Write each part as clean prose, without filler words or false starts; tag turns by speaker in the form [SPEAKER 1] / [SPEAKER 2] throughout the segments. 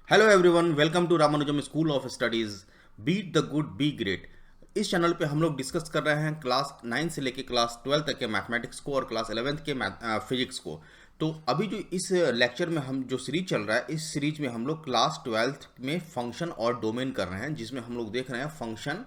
[SPEAKER 1] Hello everyone, welcome to Ramanujam school of studies. Beat the good be great. इस channel पे हम लोग discuss कर रहे हैं क्लास 9 से लेके क्लास 12 तक के मैथमेटिक्स को और क्लास 11th के फिजिक्स को। तो अभी जो इस लेक्चर में हम जो सीरीज चल रहा है, इस सीरीज में हम लोग क्लास 12th में फंक्शन और डोमेन कर रहे हैं, जिसमें हम लोग देख रहे हैं function,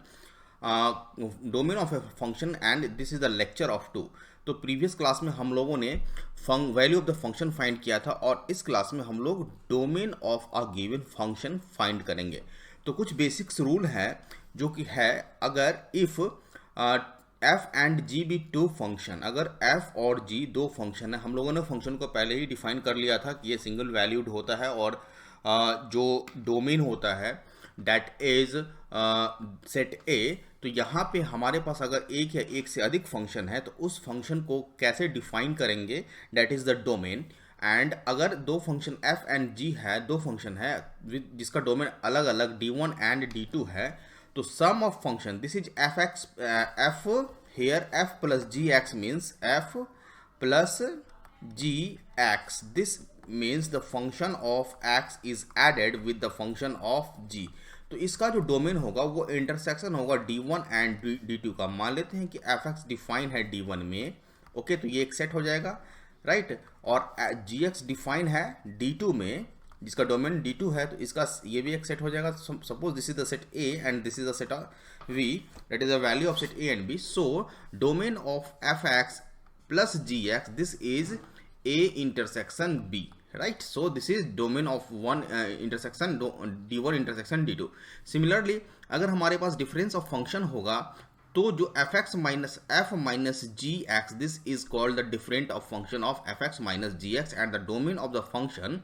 [SPEAKER 1] domain of a function, and this is the lecture of 2। तो प्रीवियस क्लास में हम लोगों ने value of the function find किया था, और इस क्लास में हम लोग domain of a given function find करेंगे। तो कुछ बेसिक्स रूल है जो कि है, अगर if F and G be two function, अगर एफ और जी दो फंक्शन है, हम लोगों ने फंक्शन को पहले ही डिफाइन कर लिया था कि ये सिंगल वैल्यूड होता है, और जो डोमेन होता है दैट इज सेट ए। तो यहाँ पे हमारे पास अगर एक या एक से अधिक फंक्शन है तो उस फंक्शन को कैसे डिफाइन करेंगे, that is the domain. And अगर दो फंक्शन f एंड g है, दो फंक्शन है जिसका डोमेन अलग अलग d1 एंड d2 है, तो sum of function this is fx, f here f plus gx means f plus gx, this means the function of x is added with the function of g। तो इसका जो domain होगा वो intersection होगा d1 and d2 का। मान लेते हैं कि fx डिफाइन है d1 में, ओके, तो ये एक सेट हो जाएगा, राइट। और gx डिफाइन है d2 में, जिसका डोमेन d2 है, तो इसका ये भी एक सेट हो जाएगा। Suppose this is the set a and this is the set v, that is the value of set a and b। So domain of fx plus gx, this is a intersection b, right? So this is domain of one intersection d1 intersection d2। Similarly, अगर हमारे पास difference of function होगा तो जो fx minus f minus gx, this is called the different of function of fx minus gx, and the domain of the function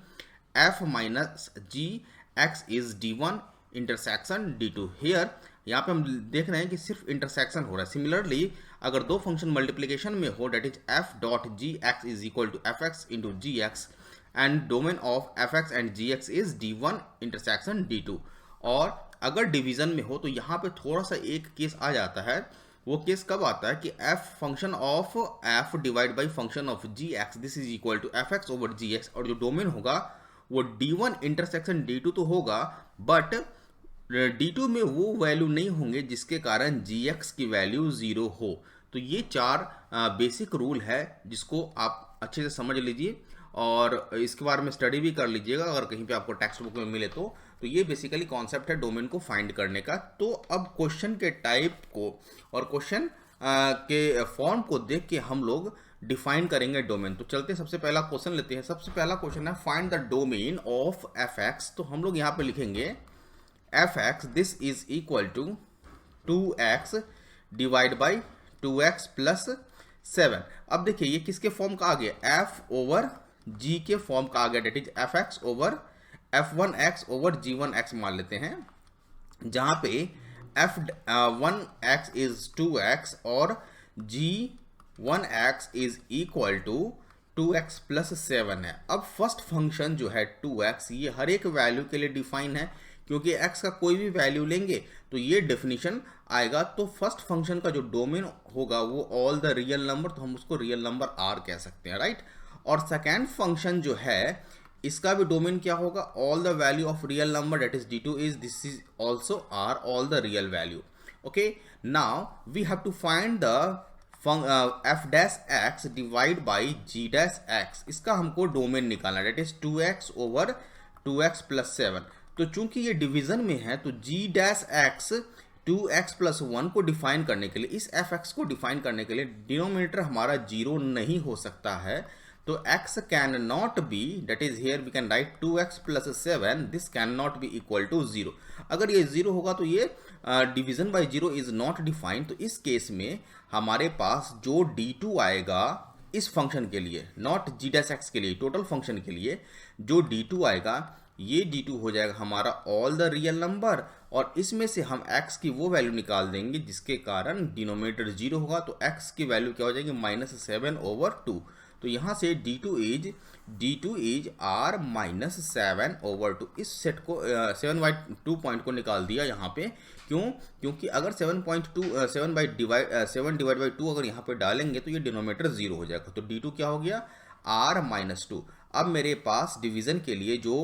[SPEAKER 1] f minus gx is d1 intersection d2। here यहाँ पे हम देख रहे हैं कि सिर्फ इंटरसेक्शन हो रहा है। सिमिलरली अगर दो फंक्शन मल्टीप्लिकेशन में हो, that is f dot G x is equal to F X into G X, and domain of F X and ji x is D one intersection D two. और अगर division में हो तो यहाँ पे थोड़ा सा एक केस आ जाता है। वो केस कब आता है कि f function of f divide by function of G X, this is equal to F X over G X, और जो डोमेन होगा वो d1 इंटरसेक्शन d2 तो होगा, बट d2 में वो वैल्यू नहीं होंगे जिसके कारण gx की वैल्यू 0 हो। तो ये चार बेसिक रूल है जिसको आप अच्छे से समझ लीजिए और इसके बारे में स्टडी भी कर लीजिएगा अगर कहीं पे आपको टेक्स्ट बुक में मिले तो। ये बेसिकली कॉन्सेप्ट है डोमेन को फाइंड करने का। तो अब क्वेश्चन के टाइप को और क्वेश्चन के फॉर्म को देख के हम लोग डिफाइन करेंगे डोमेन। तो चलते सबसे पहला क्वेश्चन लेते हैं। सबसे पहला क्वेश्चन है find the domain of F x. तो हम लोग यहाँ पे लिखेंगे fx, this is equal to 2x divide by 2x plus 7। अब देखिए ये किसके फॉर्म का आ गया, f ओवर g के फॉर्म का आ गया, that is fx over f1x over g1x मान लेते हैं, जहां पे f1x इज 2x और g1x is equal to 2x plus 7 है। अब फर्स्ट फंक्शन जो है 2x, ये हर एक वैल्यू के लिए डिफाइन है, क्योंकि x का कोई भी वैल्यू लेंगे तो ये डेफिनेशन आएगा। तो फर्स्ट फंक्शन का जो डोमेन होगा वो ऑल द रियल नंबर, तो हम उसको रियल नंबर r कह सकते हैं, राइट। और सेकेंड फंक्शन जो है इसका भी डोमेन क्या होगा, all the value of real number, that is d2 is, this is also r, all the real value. Okay, now we have to find the f dash x divide by g dash x। इसका हमको domain निकालना, date is 2x over 2x plus 7। तो चूंकि ये division में है तो g dash x 2x plus 1 को डिफाइन करने के लिए, इस fx को डिफाइन करने के लिए डिनोमिनेटर हमारा 0 नहीं हो सकता है। तो x can not be, that is here we can write 2x plus 7, this can not be equal to 0। अगर ये 0 होगा तो ये division by 0 is not defined. तो इस केस में हमारे पास जो d2 आएगा इस फंक्शन के लिए, नॉट g डैश x के लिए, टोटल फंक्शन के लिए जो d2 आएगा, ये d2 हो जाएगा हमारा ऑल द रियल नंबर, और इसमें से हम x की वो वैल्यू निकाल देंगे जिसके कारण डिनोमिनेटर 0 होगा। तो x की वैल्यू क्या हो जाएगी, -7 ओवर 2। तो यहाँ से d2 is r minus 7 over 2। इस सेट को 7/2 पॉइंट को निकाल दिया यहाँ पे, क्यों, क्योंकि अगर 7 डिवाइड बाई 2 अगर यहाँ पे डालेंगे तो ये डिनोमिनेटर 0 हो जाएगा। तो d2 क्या हो गया, r माइनस 2। अब मेरे पास डिवीजन के लिए जो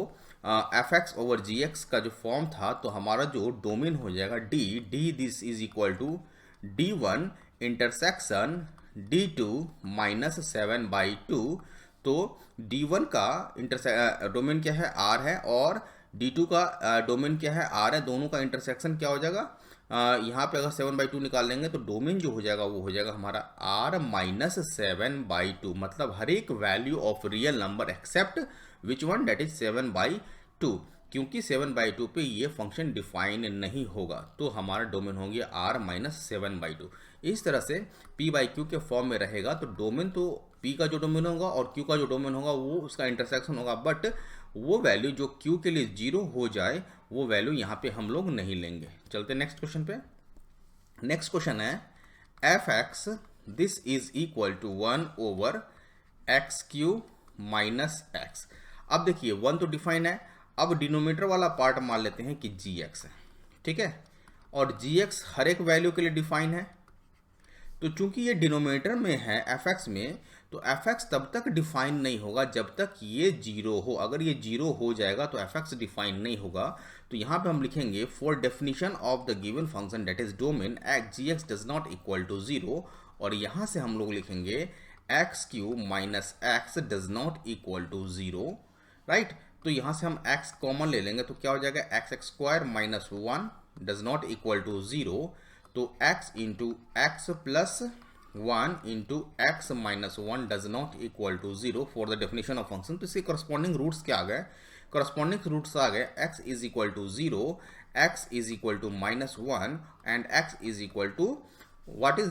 [SPEAKER 1] F X over G x का जो फॉर्म था, तो हमारा जो डोमेन हो जाएगा D this is equal to D1 intersection D2 minus 7/2। तो D1 का डोमेन क्या है, R है, और D2 का डोमेन क्या है, R है। दोनों का इंटरसेक्शन क्या हो जाएगा, यहाँ पे अगर 7/2 निकाल लेंगे तो डोमेन जो हो जाएगा वो हो जाएगा हमारा R माइनस 7/2, मतलब हर एक value of real number except which one, that is 7/2, क्योंकि 7/2 पे ये फंक्शन डिफाइन नहीं होगा, तो हमारा डोमेन हो गया R माइनस 7/2। इस तरह से P/Q के फॉर्म में रहेगा, तो डोमेन तो P का जो डोमेन होगा और Q का जो डोमेन होगा वो उसका इंटरसेक्शन होगा, बट वो वैल्यू जो Q के लिए 0 हो जाए वो वैल्यू यहाँ पे हम लोग नहीं लेंगे। चलते नेक्स्ट क्वेश्चन पे। नेक्स्ट क्वेश्चन है f x this is equal to 1 over x cube minus x. अब देखिए 1 तो डिफाइन है, अब डिनोमीटर वाला पार्ट मान लेते हैं कि जी एक्स है, ठीक है, और जी एक्स हर एक वैल्यू के लिए डिफाइन है। तो चूंकि ये डिनोमिनेटर में है एफ एक्स में, तो एफ एक्स तब तक डिफाइन नहीं होगा जब तक ये 0 हो। अगर ये 0 हो जाएगा तो एफ एक्स डिफाइन नहीं होगा। तो यहाँ पे हम लिखेंगे for definition of the given function that is domain x g x does not equal to 0, और यहाँ से हम लोग लिखेंगे x cube minus x does not equal to 0, right. तो यहाँ से हम x कॉमन ले लेंगे, तो क्या हो जाएगा x x square minus 1 does not equal to 0। तो x into x plus 1 into x minus 1 does not equal to 0 for the definition of function. तो इसके करस्पॉन्डिंग रूट्स क्या आ गए, करस्पॉन्डिंग रूट्स आ गए x is equal to 0, x is equal to minus 1 and x is equal to what is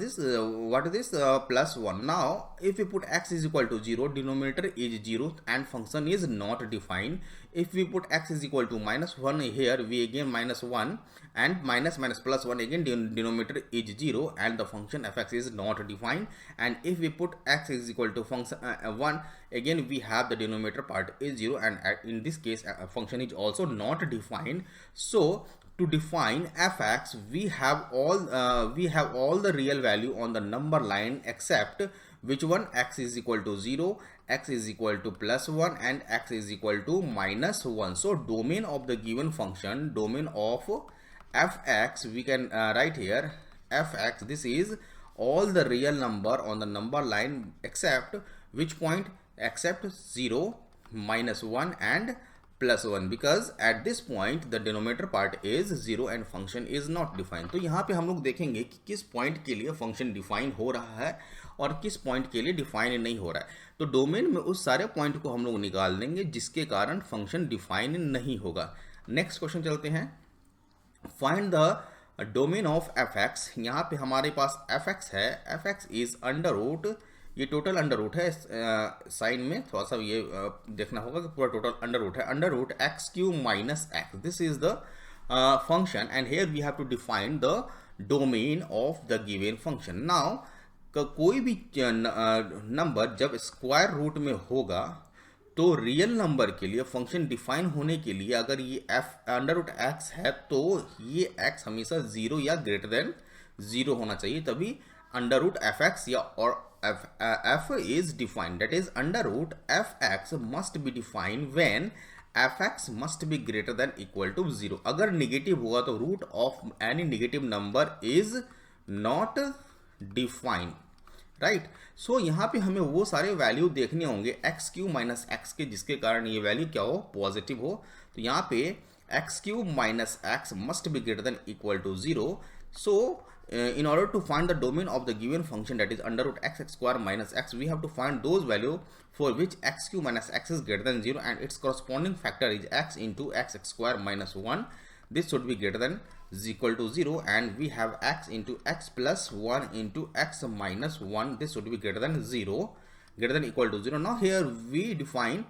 [SPEAKER 1] this plus 1. Now if we put x is equal to 0, denominator is 0 and function is not defined. If we put x is equal to minus 1 here, we again minus 1 and minus plus 1, again denominator is 0 and the function fx is not defined. And if we put x is equal to function 1, again we have the denominator part is 0 and in this case function is also not defined. So to define fx, we have all the real value on the number line except which one, x is equal to 0, x is equal to plus 1 and x is equal to minus 1. So domain of the given function, domain of fx, we can write here fx, this is all the real number on the number line except which point, except 0, minus 1 and plus 1, because at this point the denominator part is 0 and function is not defined. तो यहाँ पे हम लोग देखेंगे कि किस point के लिए फंक्शन डिफाइन हो रहा है और किस पॉइंट के लिए डिफाइन नहीं हो रहा है। तो डोमेन में उस सारे पॉइंट को हम लोग निकाल देंगे जिसके कारण फंक्शन डिफाइन नहीं होगा। नेक्स्ट क्वेश्चन चलते हैं, find the domain of F x. यहाँ पे हमारे पास एफ एक्स है, f x is under root, ये टोटल अंडर रूट है, साइन में थोड़ा सा ये देखना होगा कि पूरा टोटल अंडर रूट है, under root x cube minus x, this is the function and here we have to define the domain of the given function. Now कोई भी नंबर जब स्क्वायर रूट में होगा तो रियल नंबर के लिए function define होने के लिए अगर ये एफ अंडर रूट एक्स है तो ये एक्स हमेशा 0 या ग्रेटर देन 0 होना चाहिए, तभी अंडर रूट एफ एक्स या और f is defined, that is under root fx must be defined when fx must be greater than equal to 0. अगर नेगेटिव होगा तो root of any negative number is not defined, right. So यहाँ पे हमें वो सारे वैल्यू देखने होंगे एक्स क्यू माइनस एक्स के जिसके कारण ये वैल्यू क्या हो, पॉजिटिव हो। तो यहाँ पे x cube minus x must be greater than equal to 0. So in order to find the domain of the given function that is under root x square minus x, we have to find those value for which x cube minus x is greater than 0 and its corresponding factor is x into x square minus 1. This should be greater than is equal to 0 and we have x into x plus 1 into x minus 1. This should be greater than 0, greater than equal to 0. Now here we define,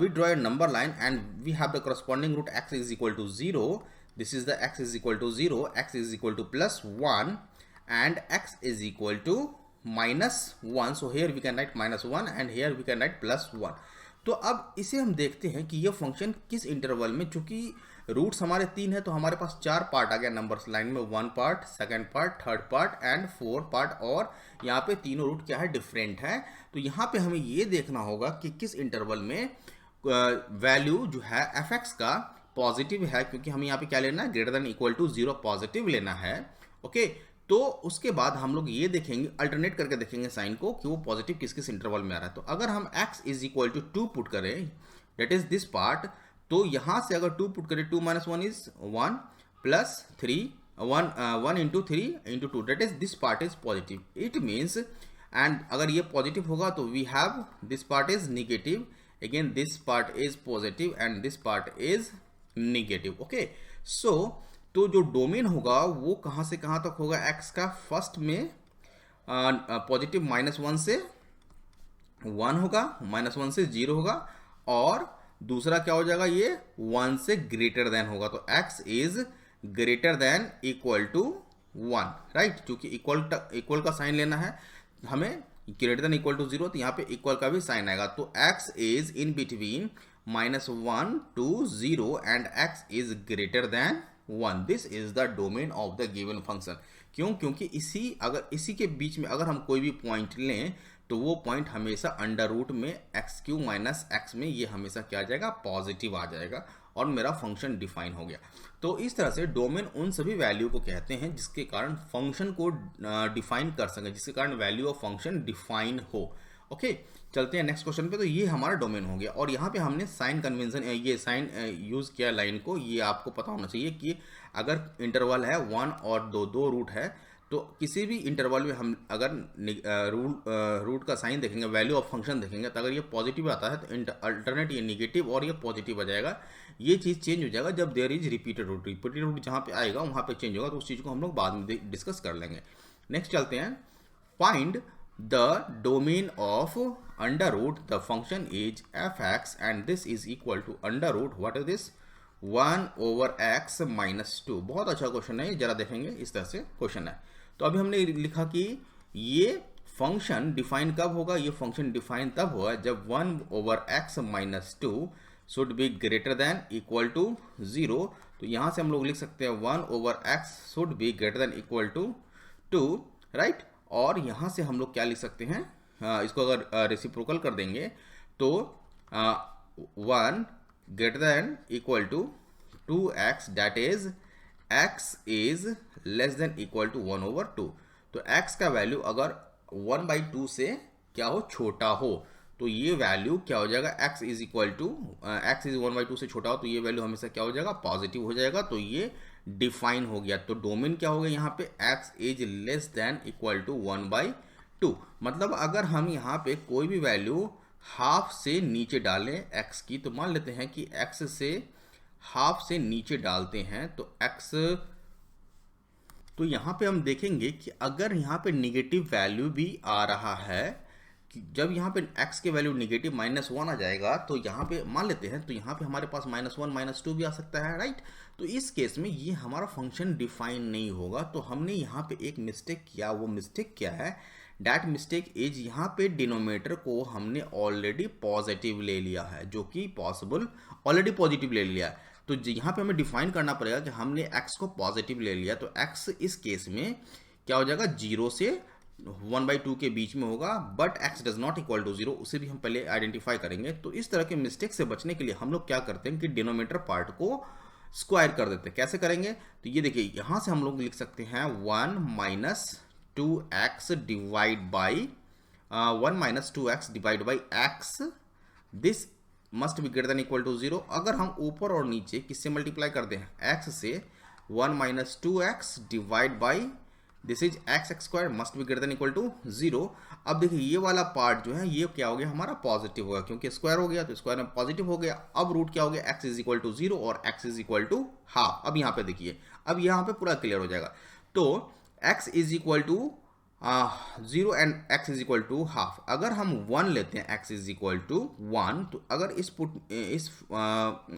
[SPEAKER 1] we draw a number line and we have the corresponding root x is equal to 0. This is the x is equal to 0, x is equal to plus 1 and x is equal to minus 1. So here we can write minus 1 and here we can write plus 1. तो अब इसे हम देखते हैं कि यह function किस interval में, चूंकि रूट्स हमारे 3 है तो हमारे पास 4 पार्ट आ गया नंबर्स लाइन में, 1 part, second part, third part and 4 part, और यहाँ पे तीनों रूट क्या है, डिफरेंट है। तो यहाँ पे हमें ये देखना होगा कि किस इंटरवल में वैल्यू जो है एफ एक्स का पॉजिटिव है, क्योंकि हमें यहाँ पे क्या लेना है, greater than equal to 0 positive लेना है। ओके, तो उसके बाद हम लोग ये देखेंगे, अल्टरनेट करके देखेंगे साइन को कि वो पॉजिटिव किस किस इंटरवल में आ रहा है। तो अगर हम x is equal to 2 put करें, दैट इज दिस पार्ट, तो यहां से अगर 2 पुट करें, 2 - 1 is 1 plus 3 1 into 3 into 2, that is this part is positive. It means, and अगर ये पॉजिटिव होगा तो we have this part is negative, again this part is positive and this part is negative. Okay, so तो जो domain होगा वो कहाँ से कहाँ तक होगा, x का फर्स्ट में पॉजिटिव -1 से 1 होगा, -1 से 0 होगा, और दूसरा क्या हो जाएगा, ये 1 से ग्रेटर देन होगा। तो x is greater than equal to 1, right, क्योंकि इक्वल का साइन लेना है हमें, ग्रेटर देन इक्वल टू 0, तो यहाँ पे इक्वल का भी साइन आएगा। तो x is in between -1 to 0 and x is greater than 1. This is the domain of the given function. क्यों? क्योंकि इसी के बीच में अगर हम कोई भी पॉइंट लें तो वो पॉइंट हमेशा अंडर रूट में x³ माइनस x में ये हमेशा क्या आ जाएगा, पॉजिटिव आ जाएगा, और मेरा फंक्शन डिफाइन हो गया। तो इस तरह से डोमेन उन सभी वैल्यू को कहते हैं जिसके कारण फंक्शन को डिफाइन कर सकें, जिसके कारण वैल्यू ऑफ फंक्शन डिफाइन हो। ओके, चलते हैं नेक्स्ट क्वेश्चन पे। तो ये हमारा डोमेन हो गया, और यहाँ पे हमने साइन कन्वेंशन, ये साइन यूज़ किया लाइन को। ये आपको पता होना चाहिए कि अगर इंटरवल है 1 और 2 रूट है, तो किसी भी इंटरवल में हम अगर रूट का साइन देखेंगे, वैल्यू ऑफ फंक्शन देखेंगे, तो अगर ये पॉजिटिव आता है तो अल्टरनेट ये निगेटिव और ये पॉजिटिव आ जाएगा। ये चीज़ चेंज हो जाएगा जब देयर इज रिपीटेड रूट जहाँ पे आएगा वहाँ पे चेंज होगा, तो उस चीज़ को हम लोग बाद में डिस्कस कर लेंगे। नेक्स्ट चलते हैं, find the domain of under root the function is f(x) and this is equal to under root, what is this, 1 over x minus 2। बहुत अच्छा क्वेश्चन है, जरा देखेंगे, इस तरह से क्वेश्चन है। तो अभी हमने लिखा कि ये फंक्शन डिफाइन कब होगा, ये फंक्शन डिफाइन तब होगा जब 1 over x minus 2 should be greater than equal to 0। तो यहाँ से हम लोग लिख सकते हैं 1 over x should be greater than equal to 2, right. और यहाँ से हम लोग क्या लिख सकते हैं, इसको अगर रेसिप्रोकल कर देंगे तो 1 greater than equal to 2x, that is x is less than equal to 1 over 2। तो x का वैल्यू अगर 1/2 से क्या हो, छोटा हो, तो ये वैल्यू क्या हो जाएगा, x is equal to x is 1/2 से छोटा हो, तो ये वैल्यू हमेशा क्या हो जाएगा, पॉजिटिव हो जाएगा। तो ये डिफाइन हो गया। तो डोमेन क्या हो गया यहाँ पे, x is less than equal to 1/2। मतलब अगर हम यहाँ पे कोई भी वैल्यू हाफ से नीचे डालें x की, तो मान लेते हैं कि x से हाफ से नीचे डालते हैं तो x, तो यहाँ पे हम देखेंगे कि अगर यहाँ पे निगेटिव वैल्यू भी आ रहा है, कि जब यहाँ पे x के वैल्यू निगेटिव -1 आ जाएगा, तो यहाँ पे मान लेते हैं, तो यहाँ पे हमारे पास -1 -2 भी आ सकता है, राइट। तो इस केस में ये हमारा फंक्शन डिफाइन नहीं होगा। तो हमने यहाँ पे एक मिस्टेक किया, वो मिस्टेक क्या है, डैट मिस्टेक इज यहाँ पे डिनोमिनेटर को हमने ऑलरेडी पॉजिटिव ले लिया है, जो कि पॉसिबल ऑलरेडी पॉजिटिव ले लिया है। तो यहाँ पे हमें डिफाइन करना पड़ेगा कि हमने x को पॉजिटिव ले लिया, तो x इस केस में क्या हो जाएगा, 0 से 1/2 के बीच में होगा, but x does not equal to 0, उसे भी हम पहले आइडेंटिफाई करेंगे। तो इस तरह के मिस्टेक से बचने के लिए हम लोग क्या करते हैं कि डिनोमिनेटर पार्ट को स्क्वायर कर देते हैं। कैसे करेंगे, तो ये देखिए, यहाँ से हम लोग लिख सकते हैं 1 - 2x divide by 1 - 2x divide by x, this must be greater than equal to 0। अगर हम ऊपर और नीचे किससे मल्टीप्लाई करते हैं, x से, 1 - 2x divide by this is x² must be greater than equal to 0। अब देखिए ये वाला पार्ट जो है ये क्या हो गया, हमारा पॉजिटिव होगा, क्योंकि स्क्वायर हो गया तो स्क्वायर में पॉजिटिव हो गया। अब रूट क्या हो गया, x इज इक्वल टू 0 और x is equal to half. अब यहाँ पे देखिए, अब यहाँ पे पूरा क्लियर हो जाएगा। तो x is equal to 0 and x is equal to half. अगर हम 1 लेते हैं, x इज इक्वल टू 1, तो अगर इस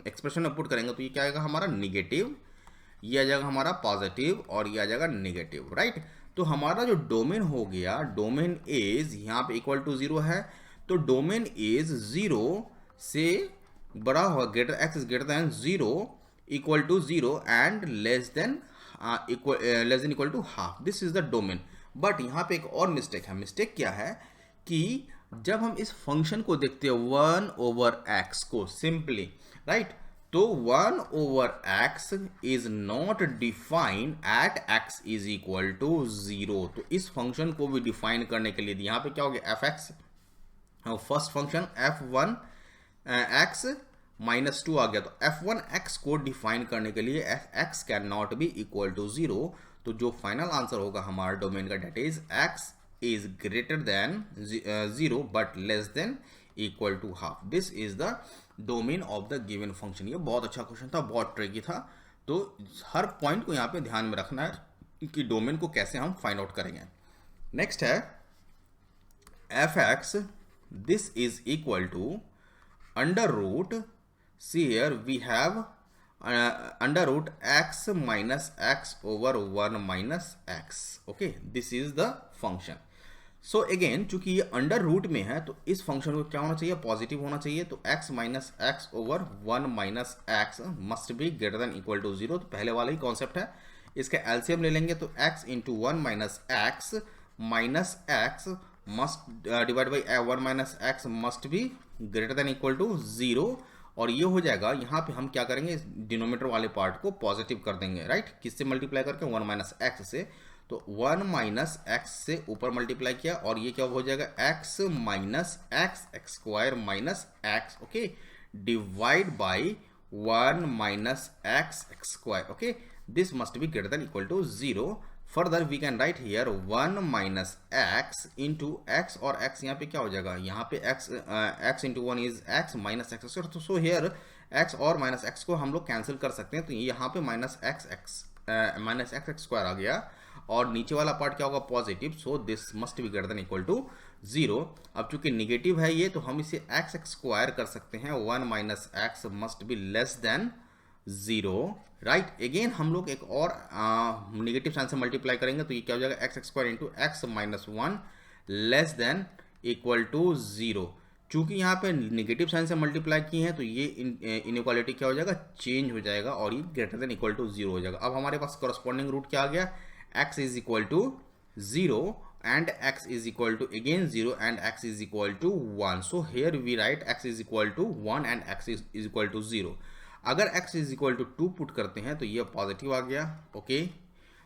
[SPEAKER 1] एक्सप्रेशन में पुट करेंगे तो ये क्या आएगा, हमारा निगेटिव, ये आ जाएगा हमारा पॉजिटिव, और ये आ जाएगा निगेटिव, राइट। तो हमारा जो डोमेन हो गया, डोमेन इज यहाँ पे इक्वल टू 0 है, तो डोमेन इज 0 से बड़ा होगा, greater x is greater than 0 equal to 0 and less than equal to half. This is the domain. But यहाँ पे एक और मिस्टेक है। मिस्टेक क्या है कि जब हम इस फंक्शन को देखते हैं 1/x को सिंपली, राइट, तो 1/x is not defined at x is equal to 0। तो इस फंक्शन को भी डिफाइन करने के लिए यहाँ पे क्या हो गया, fx, first function f1 x -2 आ गया। तो f1x को डिफाइन करने के लिए x can not be equal to 0। तो जो फाइनल आंसर होगा हमारा डोमेन का, that is x is greater than 0 but less than equal to half. This is the domain of the given function। ये बहुत अच्छा क्वेश्चन था, बहुत ट्रिकी था। तो हर पॉइंट को यहाँ पे ध्यान में रखना है कि डोमेन को कैसे हम फाइंड आउट करेंगे। नेक्स्ट है fx, this is equal to under root, see here we have under root x minus x over 1 minus x। okay, this is the function। So again चूंकि ये अंडर रूट में है तो इस function को क्या होना चाहिए, पॉजिटिव होना चाहिए। तो x minus x over 1 minus x must be greater than equal to 0। तो पहले वाला ही कॉन्सेप्ट है, इसका एलसीएम ले लेंगे तो x into 1 minus x must divide by 1 minus x must be greater than equal to 0। और ये हो जाएगा, यहाँ पे हम क्या करेंगे, डिनोमीटर वाले पार्ट को पॉजिटिव कर देंगे, राइट, किससे मल्टीप्लाई करके, 1 माइनस एक्स से। तो 1 माइनस एक्स से ऊपर मल्टीप्लाई किया और ये क्या हो जाएगा, x minus x square minus x, okay, divide by 1 minus x square. Okay, this must be greater than equal to 0। Further we can write here 1 minus x into x, और x यहाँ पे क्या हो जाएगा, यहाँ पे x into 1 is x minus x square. तो so here x और माइनस एक्स को हम लोग कैंसिल कर सकते हैं। तो यहाँ पे माइनस एक्स स्क्वायर आ गया और नीचे वाला पार्ट क्या होगा, positive. So this must be greater than equal to 0। अब चूंकि निगेटिव है ये, तो हम इसे एक्स स्क्वायर कर सकते हैं, 1 minus x must be less than 0, right. Again हम लोग एक और निगेटिव साइन से मल्टीप्लाई करेंगे तो ये क्या हो जाएगा, x square into x minus 1 less than equal to 0। चूंकि यहाँ पे निगेटिव साइन से मल्टीप्लाई किए हैं तो ये इनइक्वालिटी क्या हो जाएगा, चेंज हो जाएगा और ये ग्रेटर देन इक्वल टू 0 हो जाएगा। अब हमारे पास करस्पॉन्डिंग रूट क्या आ गया, x is equal to 0 and x is equal to again 0 and x is equal to 1। so here we write x is equal to 1 and x is equal to 0। अगर x is equal to 2 put करते हैं तो ये positive आ गया, okay,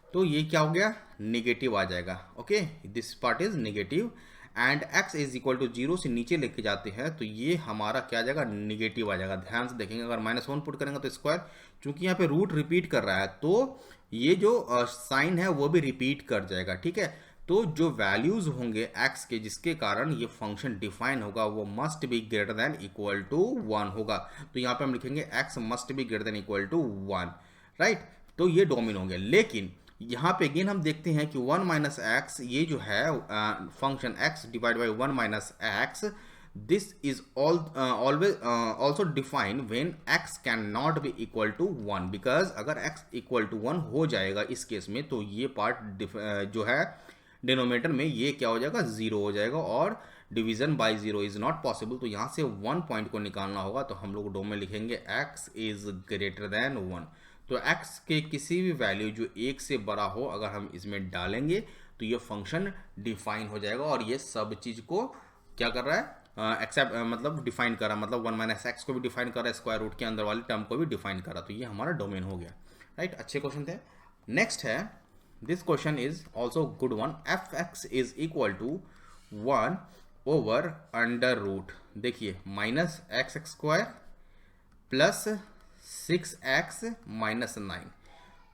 [SPEAKER 1] तो ये क्या हो गया, नेगेटिव आ जाएगा, okay, this part is negative. And x is equal to 0 से नीचे लेके जाते हैं तो ये हमारा क्या आ जाएगा, निगेटिव आ जाएगा। ध्यान से देखेंगे, अगर -1 पुट करेंगे तो स्क्वायर, चूंकि यहाँ पे रूट रिपीट कर रहा है तो ये जो साइन है वो भी रिपीट कर जाएगा, ठीक है। तो जो वैल्यूज होंगे x के जिसके कारण ये फंक्शन डिफाइन होगा वो must be greater than equal to 1 होगा। तो यहाँ पे हम लिखेंगे x must be greater than equal to 1, right. तो ये डोमेन हो गया। लेकिन यहाँ पे अगेन हम देखते हैं कि 1 माइनस एक्स, ये जो है function x divide by 1 minus x, this is always also defined when x can not be equal to 1। Because अगर x इक्वल टू 1 हो जाएगा इस केस में तो ये पार्ट जो है डिनोमिनेटर में ये क्या हो जाएगा, 0 हो जाएगा और division bye 0 is not possible. तो यहाँ से 1 पॉइंट को निकालना होगा तो हम लोग डोमेन लिखेंगे x इज ग्रेटर देन 1। तो x के किसी भी वैल्यू जो 1 से बड़ा हो अगर हम इसमें डालेंगे तो ये फंक्शन डिफाइन हो जाएगा और ये सब चीज को क्या कर रहा है, एक्सेप्ट मतलब डिफाइन कर रहा है, मतलब 1 माइनस एक्स को भी डिफाइन कर रहा है, स्क्वायर रूट के अंदर वाली टर्म को भी डिफाइन कर रहा है। तो ये हमारा डोमेन हो गया, राइट। अच्छे क्वेश्चन थे। नेक्स्ट है, this question is also good one, F x is equal to 1 over under root, देखिए minus x square plus 6x minus 9।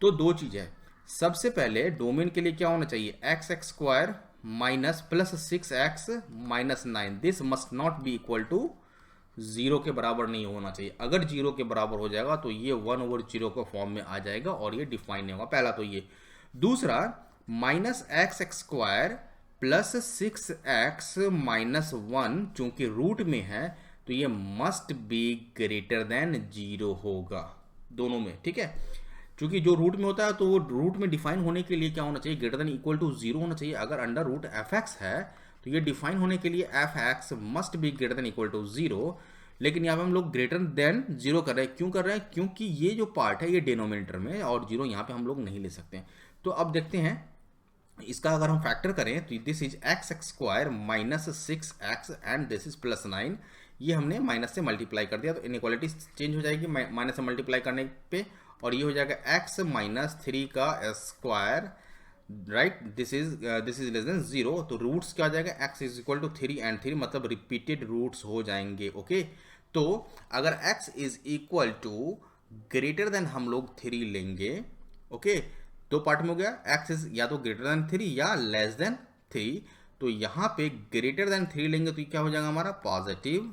[SPEAKER 1] तो दो चीज है, सबसे पहले डोमेन के लिए क्या होना चाहिए, x square minus plus 6x minus 9, this must not be equal to 0 के बराबर नहीं होना चाहिए। अगर 0 के बराबर हो जाएगा तो ये 1 ओवर 0 के फॉर्म में आ जाएगा और ये डिफाइन नहीं होगा, पहला तो ये। दूसरा, minus x square plus 6x minus 1 चूंकि रूट में है तो ये मस्ट बी ग्रेटर देन 0 होगा दोनों में, ठीक है। क्योंकि जो रूट में होता है तो वो रूट में डिफाइन होने के लिए क्या होना चाहिए, ग्रेटर देन इक्वल टू 0 होना चाहिए। अगर अंडर रूट एफ एक्स है तो ये डिफाइन होने के लिए f x must be greater than equal to 0। लेकिन यहाँ पे हम लोग ग्रेटर देन 0 कर रहे हैं, क्यों कर रहे हैं, क्योंकि ये जो पार्ट है ये डिनोमिनेटर में और 0 यहाँ पे हम लोग नहीं ले सकते हैं। तो अब देखते हैं इसका अगर हम फैक्टर करें तो this is x x square minus 6x and this is plus 9। ये हमने माइनस से मल्टीप्लाई कर दिया तो इनइक्वालिटी चेंज हो जाएगी माइनस से मल्टीप्लाई करने पे, और ये हो जाएगा x माइनस 3 का square, right. This is less than 0, तो रूट्स क्या हो जाएगा, x is equal to 3 and 3, मतलब रिपीटेड रूट्स हो जाएंगे। ओके, तो अगर x is equal to greater than हम लोग 3 लेंगे, ओके, दो पार्ट में हो गया, x इज या तो ग्रेटर देन 3 या लेस देन 3, तो यहाँ पे ग्रेटर देन 3 लेंगे तो क्या हो जाएगा हमारा पॉजिटिव,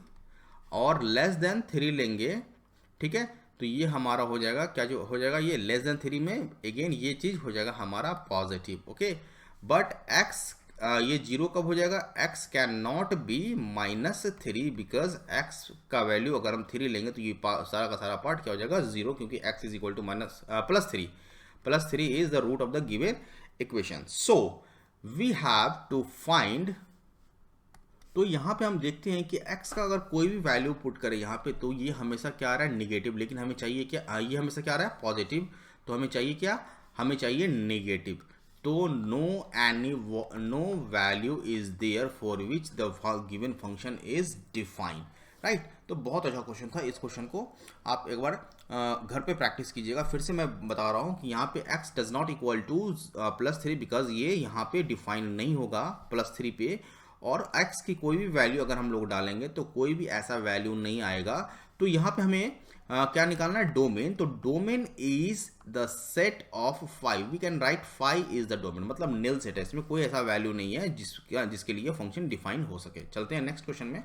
[SPEAKER 1] और लेस देन 3 लेंगे, ठीक है, तो ये हमारा हो जाएगा क्या, जो हो जाएगा ये लेस देन 3 में अगेन ये चीज हो जाएगा हमारा पॉजिटिव। ओके, बट x ये 0 कब हो जाएगा, x can not B -3 because x का वैल्यू अगर हम 3 लेंगे तो ये सारा का सारा पार्ट क्या हो जाएगा 0, क्योंकि x is equal two plus 3 is the root of the given equation. So we have to find, तो यहां पे हम देखते हैं कि x का अगर कोई भी वैल्यू पुट करें यहां पे तो ये हमेशा क्या आ रहा है निगेटिव, लेकिन हमें चाहिए क्या, ये हमेशा क्या आ रहा है पॉजिटिव, तो हमें चाहिए क्या, हमें चाहिए नेगेटिव। तो no value is there for which the given function is defined, right. तो बहुत अच्छा क्वेश्चन था, इस क्वेश्चन को आप एक बार घर पे प्रैक्टिस कीजिएगा। फिर से मैं बता रहा हूँ कि यहाँ पे x does not equal to +3 because ये यहाँ पे डिफाइन नहीं होगा +3 पे, और x की कोई भी वैल्यू अगर हम लोग डालेंगे तो कोई भी ऐसा वैल्यू नहीं आएगा। तो यहाँ पे हमें क्या निकालना है, डोमेन। तो domain is the set of 5, we can write 5 is the domain, मतलब निल सेट है, इसमें कोई ऐसा वैल्यू नहीं है जिसके लिए फंक्शन डिफाइन हो सके। चलते हैं नेक्स्ट क्वेश्चन में।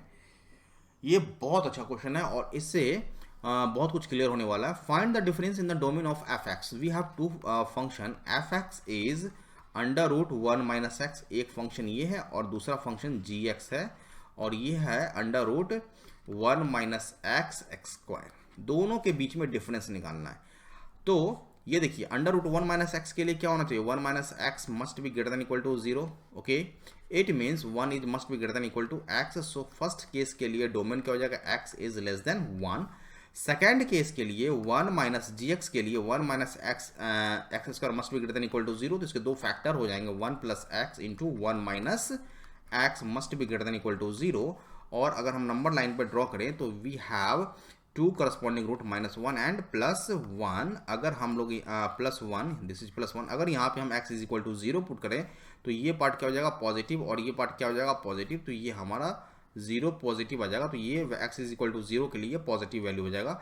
[SPEAKER 1] ये बहुत अच्छा क्वेश्चन है और इससे बहुत कुछ क्लियर होने वाला है। Find the difference in the domain of F x. We have to function, f x is √1 - x, एक फंक्शन ये है और दूसरा फंक्शन जी एक्स है, और ये है √1 - x x²। दोनों के बीच में डिफरेंस निकालना है। तो ये देखिए √1 - x के लिए क्या होना चाहिए, 1 - x must be greater than equal to 0। Okay, it means 1 is must be greater than equal to x। So first case के लिए डोमेन क्या हो जाएगा, x is less than 1। Second case के लिए 1 - gx के लिए 1 - x x² must be greater than equal to 0, तो इसके दो फैक्टर हो जाएंगे, 1 + x into 1 - x must be greater than equal to 0। और अगर हम नंबर लाइन पर ड्रॉ करें तो we have 2 corresponding root -1 and +1। अगर हम लोग +1, दिस इज +1, अगर यहाँ पे हम x is equal to 0 put करें तो ये पार्ट क्या हो जाएगा पॉजिटिव, और ये पार्ट क्या हो जाएगा पॉजिटिव, तो ये हमारा 0 पॉजिटिव आ जाएगा, तो ये x इज इक्वल टू 0 के लिए पॉजिटिव वैल्यू हो जाएगा।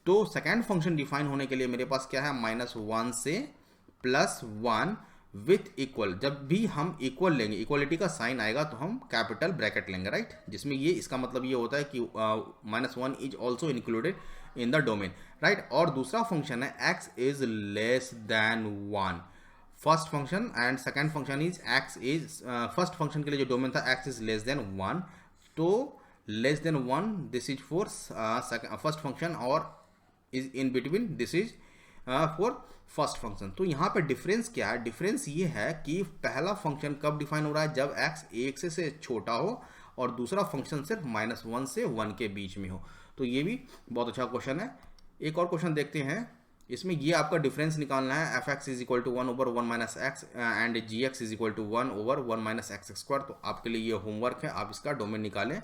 [SPEAKER 1] तो सेकेंड फंक्शन डिफाइन होने के लिए मेरे पास क्या है, -1 से +1 विथ इक्वल। जब भी हम इक्वल लेंगे, इक्वलिटी का साइन आएगा तो हम कैपिटल ब्रैकेट लेंगे, राइट, जिसमें ये इसका मतलब ये होता है कि -1 is also included in the domain, right. और दूसरा फंक्शन है x is less than 1, first function, and second function is x is, first function के लिए जो डोमेन था x इज लेस देन 1, तो less than 1 this is for first function, और is in between this is for first function. तो यहाँ पे difference क्या है, डिफरेंस ये है कि पहला फंक्शन कब डिफाइन हो रहा है, जब x 1 से छोटा हो और दूसरा फंक्शन सिर्फ -1 से 1 के बीच में हो। तो ये भी बहुत अच्छा क्वेश्चन है। एक और क्वेश्चन देखते हैं, इसमें ये आपका डिफरेंस निकालना है, f x is equal to 1/1 - x and ji x is equal to 1/1 - x²। तो आपके लिए ये होमवर्क है, आप इसका डोमेन निकालें।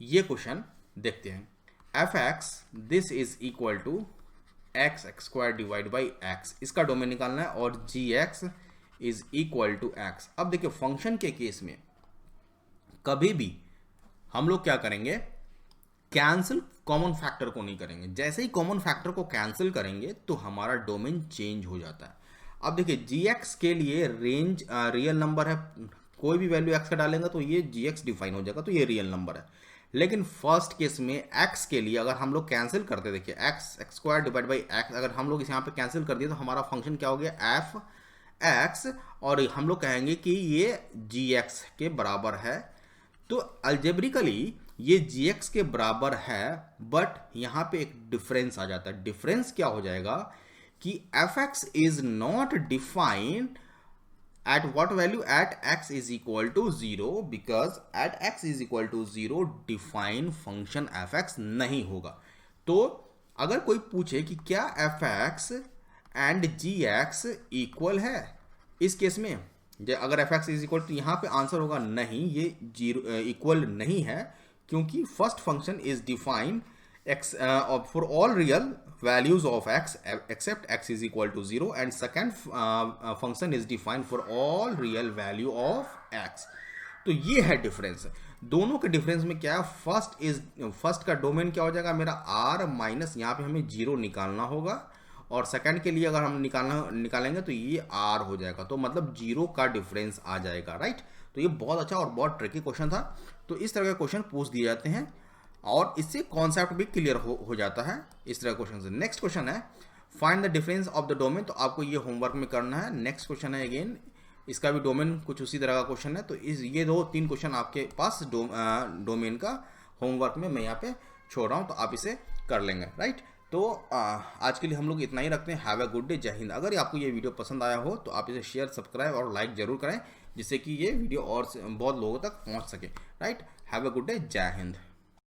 [SPEAKER 1] ये क्वेश्चन देखते हैं, F x this is equal to x² divide by x, इसका डोमेन निकालना है, और G x is equal to x। अब देखिए फंक्शन के केस में कभी भी हम लोग क्या करेंगे, कैंसिल कॉमन फैक्टर को नहीं करेंगे। जैसे ही कॉमन फैक्टर को कैंसिल करेंगे तो हमारा डोमेन चेंज हो जाता है। अब देखिए gx के लिए रेंज रियल नंबर है, कोई भी वैल्यू x का डालेंगे तो ये gx डिफाइन हो जाएगा, तो ये रियल नंबर है। लेकिन फर्स्ट केस में x के लिए अगर हम लोग कैंसिल करते, देखिए x² डिवाइड बाई x, अगर हम लोग इस यहाँ पे कैंसिल कर दिए तो हमारा फंक्शन क्या हो गया f x, और हम लोग कहेंगे कि ये gx के बराबर है। तो अल्जेब्रिकली ये gx के बराबर है, बट यहाँ पे एक डिफरेंस आ जाता है। डिफरेंस क्या हो जाएगा कि fx is not defined at what value, at x is equal to 0, because at x is equal to 0 define function fx नहीं होगा। तो अगर कोई पूछे कि क्या fx and gx इक्वल है, इस केस में अगर f x is equal to, यहाँ पे आंसर होगा नहीं, ये जीरो इक्वल नहीं है, क्योंकि first function is defined x for all real values of x except x is equal to 0, and second function is defined for all real value of x. तो ये है डिफरेंस। दोनों के डिफरेंस में क्या है, फर्स्ट का डोमेन क्या हो जाएगा मेरा r माइनस, यहाँ पे हमें 0 निकालना होगा, और सेकंड के लिए अगर हम निकालेंगे तो ये r हो जाएगा, तो मतलब 0 का डिफरेंस आ जाएगा, राइट। तो ये बहुत अच्छा और बहुत ट्रिकी क्वेश्चन था। तो इस तरह के क्वेश्चन पूछ दिए जाते हैं और इससे कॉन्सेप्ट भी क्लियर हो जाता है इस तरह क्वेश्चन से। नेक्स्ट क्वेश्चन है find the difference of the domain, तो आपको ये होमवर्क में करना है। नेक्स्ट क्वेश्चन है अगेन, इसका भी डोमेन कुछ उसी तरह का क्वेश्चन है। तो ये 2-3 क्वेश्चन आपके पास डोमेन का होमवर्क में मैं यहाँ पे छोड़ रहा हूँ, तो आप इसे कर लेंगे, राइट। तो आज के लिए हम लोग इतना ही रखते हैं। हैव अ गुड डे, जय हिंद। अगर आपको ये वीडियो पसंद आया हो तो आप इसे शेयर, सब्सक्राइब और लाइक जरूर करें, जिससे कि ये वीडियो और बहुत लोगों तक पहुँच सके, right. Have a good day, जय हिंद।